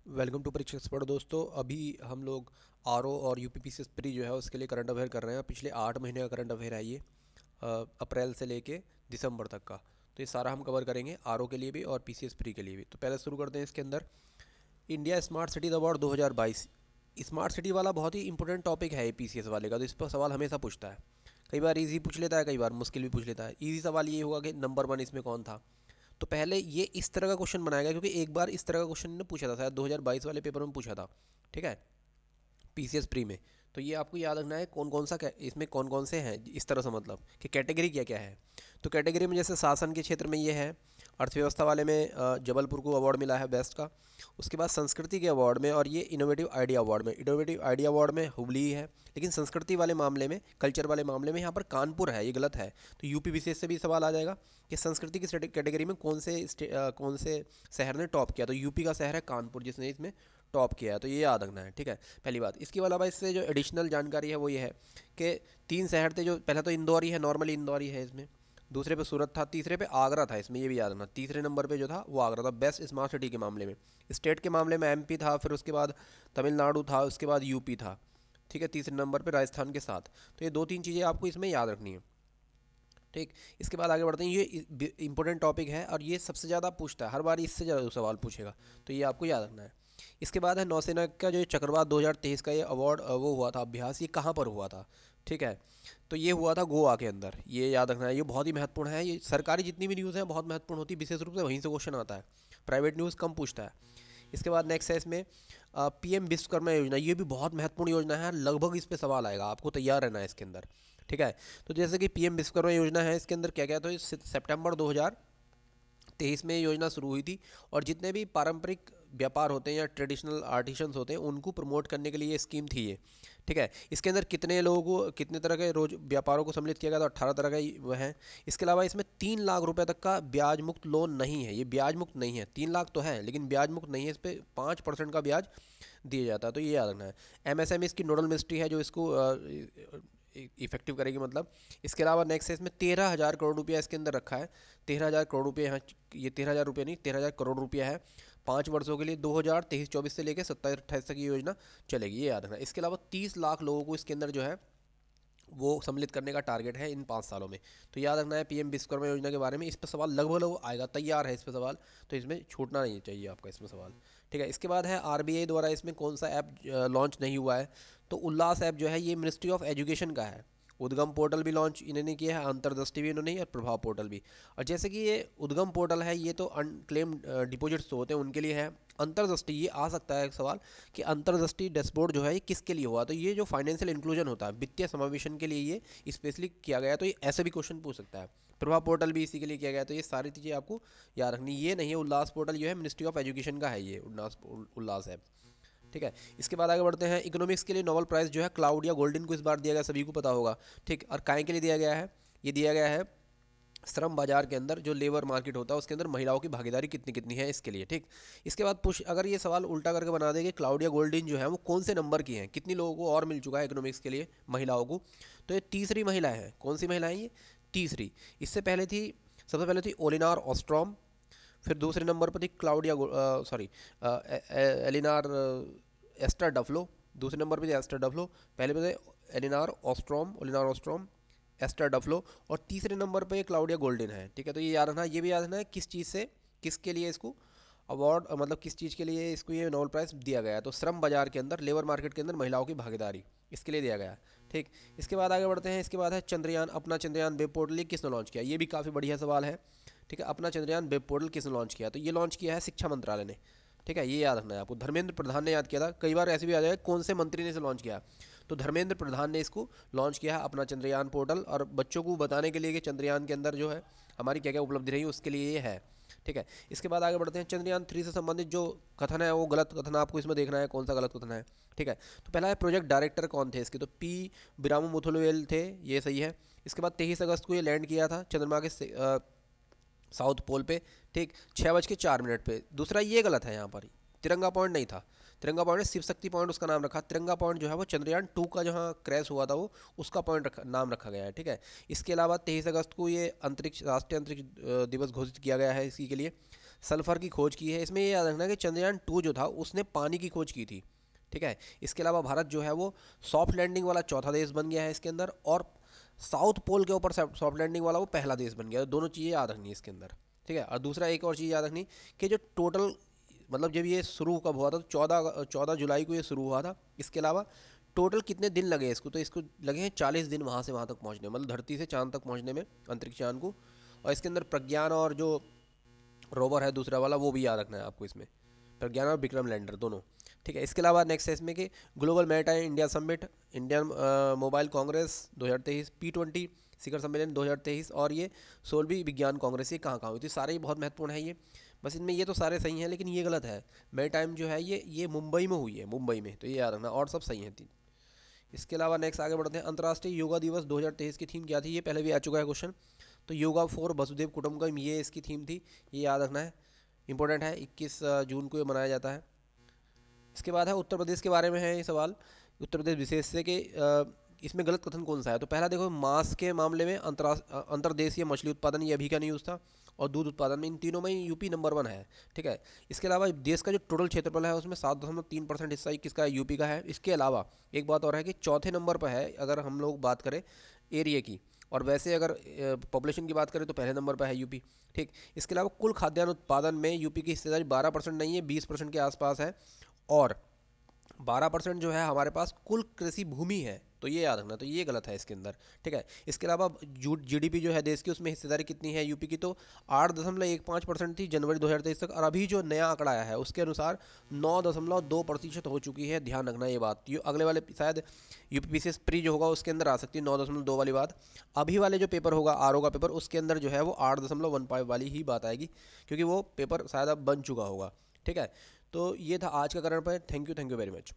Welcome to परीक्षा expert दोस्तों। अभी हम लोग आरओ और यूपीपीसीएस प्री जो है उसके लिए करंट अफेयर कर रहे हैं। पिछले 8 महीने का करंट अफेयर है ये, अप्रैल से लेके दिसंबर तक का। तो ये सारा हम कवर करेंगे आरओ के लिए भी और पीसीएस प्री के लिए भी। तो पहले शुरू करते हैं इसके अंदर। India smart cities award 2022। Smart city वाला बहुत ही इंपॉर्टेंट टॉपिक है ये पीसीएस वाले का, तो इस पर सवाल हमेशा पूछता है। कई बार इजी पूछ लेता है, कई बार मुश्किल भी पूछ लेता है। इजी सवाल ये होगा कि नंबर 1 इसमें कौन था। तो पहले ये इस तरह का क्वेश्चन बनाया गया क्योंकि एक बार इस तरह का क्वेश्चन ने पूछा था, शायद 2022 वाले पेपर में पूछा था। ठीक है, पीसीएस प्री में। तो ये आपको याद रखना है कौन कौन सा इसमें कौन कौन से हैं, इस तरह से मतलब कि कैटेगरी क्या क्या है। तो कैटेगरी में जैसे शासन के क्षेत्र में ये है, अर्थव्यवस्था वाले में जबलपुर को अवार्ड मिला है बेस्ट का। उसके बाद संस्कृति के अवार्ड में और ये इनोवेटिव आइडिया अवार्ड में, इनोवेटिव आइडिया अवार्ड में हुबली है, लेकिन संस्कृति वाले मामले में, कल्चर वाले मामले में यहाँ पर कानपुर है, ये गलत है। तो यूपी विशेष से भी सवाल आ जाएगा कि संस्कृति की कैटेगरी में कौन से शहर ने टॉप किया। तो यूपी का शहर है कानपुर जिसने इसमें टॉप किया है। तो ये याद रखना है, ठीक है, पहली बात। इसके अलावा इससे जो एडिशनल जानकारी है वो ये है कि 3 शहर थे। जो पहला तो इंदौर ही है, नॉर्मली इंदौर ही है इसमें। दूसरे पे सूरत था, तीसरे पे आगरा था इसमें, ये भी याद रखना। तीसरे नंबर पे जो था वो आगरा था बेस्ट स्मार्ट सिटी के मामले में। स्टेट के मामले में एमपी था, फिर उसके बाद तमिलनाडु था, उसके बाद यूपी था। ठीक है, तीसरे नंबर पे राजस्थान के साथ। तो ये 2-3 चीज़ें आपको इसमें याद रखनी है। ठीक, इसके बाद आगे बढ़ते हैं। ये इंपॉर्टेंट टॉपिक है और ये सबसे ज़्यादा पूछता है, हर बार इससे ज़्यादा सवाल पूछेगा, तो ये आपको याद रखना है। इसके बाद है नौसेना का जो चक्रवात 2023 का ये अवार्ड वो हुआ था अभ्यास, ये कहाँ पर हुआ था। ठीक है, तो ये हुआ था गोवा के अंदर, ये याद रखना है। ये बहुत ही महत्वपूर्ण है। ये सरकारी जितनी भी न्यूज़ है बहुत महत्वपूर्ण होती है, विशेष रूप से वहीं से क्वेश्चन आता है, प्राइवेट न्यूज़ कम पूछता है। इसके बाद नेक्स्ट है इसमें पीएम विश्वकर्मा योजना, ये भी बहुत महत्वपूर्ण योजना है, लगभग इस पर सवाल आएगा, आपको तैयार रहना है इसके अंदर। ठीक है, तो जैसे कि पीएम विश्वकर्मा योजना है, इसके अंदर क्या क्या, तो सितंबर 2023 में ये योजना शुरू हुई थी। और जितने भी पारंपरिक व्यापार होते हैं या ट्रेडिशनल आर्टिशंस होते हैं उनको प्रमोट करने के लिए ये स्कीम थी ये। ठीक है, इसके अंदर कितने लोगों को, कितने तरह के रोज व्यापारों को सम्मिलित किया गया, तो 18 तरह का वह है। इसके अलावा इसमें 3 लाख रुपए तक का ब्याज मुक्त लोन नहीं है, ये ब्याज मुक्त नहीं है। 3 लाख तो है लेकिन ब्याज मुक्त नहीं है, इस पर 5% का ब्याज दिया जाता है, तो ये याद रखना है। एमएसएमई इसकी नोडल मिनिस्ट्री है जो इसको इफेक्टिव करेगी मतलब। इसके अलावा नेक्स्ट है इसमें 13,000 करोड़ रुपया इसके अंदर रखा है। 13,000 करोड़ रुपये यहाँ, ये 13,000 रुपये नहीं, 13,000 करोड़ रुपया है 5 वर्षों के लिए, 2023-24 से लेकर 27-28 तक ये योजना चलेगी, ये याद रखना। इसके अलावा 30 लाख लोगों को इसके अंदर जो है वो सम्मिलित करने का टारगेट है इन 5 सालों में। तो याद रखना है पीएम विश्वकर्मा योजना के बारे में, इस पर सवाल लगभग लगभग आएगा, तैयार है इस पर सवाल, तो इसमें छूटना नहीं चाहिए आपका इसमें सवाल। ठीक है, इसके बाद है आरबीआई द्वारा इसमें कौन सा ऐप लॉन्च नहीं हुआ है। तो उल्लास ऐप जो है ये मिनिस्ट्री ऑफ एजुकेशन का है। उद्गम पोर्टल भी लॉन्च इन्होंने किया है, अंतर्दृष्टि भी इन्होंने, और प्रभाव पोर्टल भी। और जैसे कि ये उद्गम पोर्टल है ये तो अनक्लेम्ड डिपॉजिट्स होते हैं उनके लिए है। अंतर्दृष्टि, ये आ सकता है एक सवाल कि अंतर्दृष्टि डैशबोर्ड जो है ये किसके लिए हुआ, तो ये जो फाइनेंशियल इंक्लूजन होता है, वित्तीय समावेशन के लिए ये स्पेशली किया गया है, तो ये ऐसे भी क्वेश्चन पूछ सकता है। प्रभाव पोर्टल भी इसी के लिए किया गया है, तो ये सारी चीज़ें आपको याद रखनी। ये नहीं है उल्लास पोर्टल, जो है मिनिस्ट्री ऑफ एजुकेशन का है ये उल्लास ऐप। ठीक है, इसके बाद आगे बढ़ते हैं। इकोनॉमिक्स के लिए नोबेल प्राइज़ जो है क्लाउडिया गोल्डन को इस बार दिया गया, सभी को पता होगा। ठीक, और काय के लिए दिया गया है, ये दिया गया है श्रम बाजार के अंदर, जो लेबर मार्केट होता है उसके अंदर महिलाओं की भागीदारी कितनी कितनी है इसके लिए। ठीक, इसके बाद पुश, अगर ये सवाल उल्टा करके बना देंगे, क्लाउडिया गोल्डन जो है वो कौन से नंबर की हैं, कितनी लोगों को और मिल चुका है इकोनॉमिक्स के लिए महिलाओं को, तो ये तीसरी महिला है। कौन सी महिला है ये, तीसरी। इससे पहले थी, सबसे पहले थी ओलिनार ऑस्ट्रॉम, फिर दूसरे नंबर पर थी क्लाउडिया सॉरी एलिनार एस्टर डफलो, दूसरे नंबर पे थे एस्टर डफलो, पहले पे थे ओलिनार ऑस्ट्रॉम, एस्टर डफलो, और तीसरे नंबर पे क्लाउडिया गोल्डन है। ठीक है, तो ये याद रखना, ये भी याद रखना है किस चीज़ से, किसके लिए इसको अवार्ड, मतलब किस चीज़ के लिए इसको ये नोबेल प्राइज़ दिया गया है। तो श्रम बाजार के अंदर, लेबर मार्केट के अंदर महिलाओं की भागीदारी, इसके लिए दिया गया है। ठीक, इसके बाद आगे बढ़ते हैं। इसके बाद है चंद्रयान, अपना चंद्रयान वेब पोर्टल किसने लॉन्च किया, ये भी काफ़ी बढ़िया सवाल है। ठीक है, अपना चंद्रयान वेब पोर्टल किसने लॉन्च किया, तो ये लॉन्च किया है शिक्षा मंत्रालय ने। ठीक है, ये याद रखना है आपको, धर्मेंद्र प्रधान ने याद किया था। कई बार ऐसे भी आ जाएगा कौन से मंत्री ने इसे लॉन्च किया, तो धर्मेंद्र प्रधान ने इसको लॉन्च किया है अपना चंद्रयान पोर्टल, और बच्चों को बताने के लिए कि चंद्रयान के अंदर जो है हमारी क्या क्या उपलब्धि रही उसके लिए ये है। ठीक है, इसके बाद आगे बढ़ते हैं। चंद्रयान 3 से संबंधित जो कथन है वो गलत कथन आपको इसमें देखना है, कौन सा गलत कथन है। ठीक है, तो पहला है प्रोजेक्ट डायरेक्टर कौन थे इसके, तो पी बिरामो मुथुलुएल थे, ये सही है। इसके बाद 23 अगस्त को ये लैंड किया था चंद्रमा के साउथ पोल पे। ठीक, 6:04 पे। दूसरा ये गलत है, यहाँ पर तिरंगा पॉइंट नहीं था, तिरंगा पॉइंट शिव शक्ति पॉइंट उसका नाम रखा। तिरंगा पॉइंट जो है वो चंद्रयान 2 का जहाँ क्रैश हुआ था वो उसका पॉइंट नाम रखा गया है। ठीक है, इसके अलावा 23 अगस्त को ये राष्ट्रीय अंतरिक्ष दिवस घोषित किया गया है इसी के लिए। सल्फ़र की खोज की है। इसमें ये याद रखना कि चंद्रयान 2 जो था उसने पानी की खोज की थी, ठीक है। इसके अलावा भारत जो है वो सॉफ्ट लैंडिंग वाला चौथा देश बन गया है इसके अंदर, और साउथ पोल के ऊपर सॉफ्ट लैंडिंग वाला वो पहला देश बन गया। दोनों चीज़ें याद रखनी है इसके अंदर, ठीक है। और दूसरा एक और चीज़ याद रखनी कि जो टोटल मतलब जब ये शुरू कब हुआ था, तो 14 जुलाई को ये शुरू हुआ था। इसके अलावा टोटल कितने दिन लगे इसको, तो इसको लगे हैं 40 दिन वहाँ से वहाँ तक पहुँचने, मतलब धरती से चांद तक पहुँचने में, अंतरिक्ष यान को। और इसके अंदर प्रज्ञान और जो रोवर है दूसरा वाला वो भी याद रखना है आपको इसमें, प्रज्ञान और विक्रम लैंडर दोनों, ठीक है। इसके अलावा नेक्स्ट है इसमें कि global maritime India summit, Indian mobile Congress 2023, P20 शिखर सम्मेलन 2023, और ये 16वीं विज्ञान कांग्रेस, ये कहाँ कहाँ हुई थी। सारे ही बहुत महत्वपूर्ण है ये, बस इनमें ये तो सारे सही हैं लेकिन ये गलत है। मैरीटाइम जो है ये मुंबई में हुई है, मुंबई में, तो ये याद रखना, और सब सही हैं 3। इसके अलावा नेक्स्ट आगे बढ़ते हैं। अंतर्राष्ट्रीय योगा दिवस 2023 की थीम क्या थी, ये पहले भी आ चुका है क्वेश्चन। तो योगा फॉर वसुदेव कुटुंबकम, ये इसकी थीम थी, ये याद रखना है, इंपॉर्टेंट है। 21 जून को ये मनाया जाता है। इसके बाद है उत्तर प्रदेश के बारे में है ये सवाल, उत्तर प्रदेश विशेष से कि इसमें गलत कथन कौन सा है। तो पहला देखो, मांस के मामले में अंतर्देशीय मछली उत्पादन, ये अभी का न्यूज़ था, और दूध उत्पादन में, इन तीनों में यूपी नंबर 1 है, ठीक है। इसके अलावा देश का जो टोटल क्षेत्रफल है उसमें 7.3% हिस्सा किसका है, यूपी का है। इसके अलावा एक बात और है कि चौथे नंबर पर है अगर हम लोग बात करें एरिया की, और वैसे अगर पॉपुलेशन की बात करें तो पहले नंबर पर है यूपी, ठीक। इसके अलावा कुल खाद्यान्न उत्पादन में यूपी की हिस्सेदारी 12% नहीं है, 20% के आसपास है, और 12% जो है हमारे पास कुल कृषि भूमि है, तो ये याद रखना, तो ये गलत है इसके अंदर, ठीक है। इसके अलावा जीडीपी जो है देश की, उसमें हिस्सेदारी कितनी है यूपी की, तो 8.15% थी जनवरी 2023 तक, और अभी जो नया आंकड़ा आया है उसके अनुसार 9.2% हो चुकी है। ध्यान रखना ये बात, ये अगले वाले शायद यूपीपीसीएस प्री जो होगा उसके अंदर आ सकती है 9.2 वाली बात। अभी वाले जो पेपर होगा आरओ का पेपर, उसके अंदर जो है वो 8.15 वाली ही बात आएगी, क्योंकि वो पेपर शायद अब बन चुका होगा, ठीक है। तो ये था आज का current affair. Thank you very much.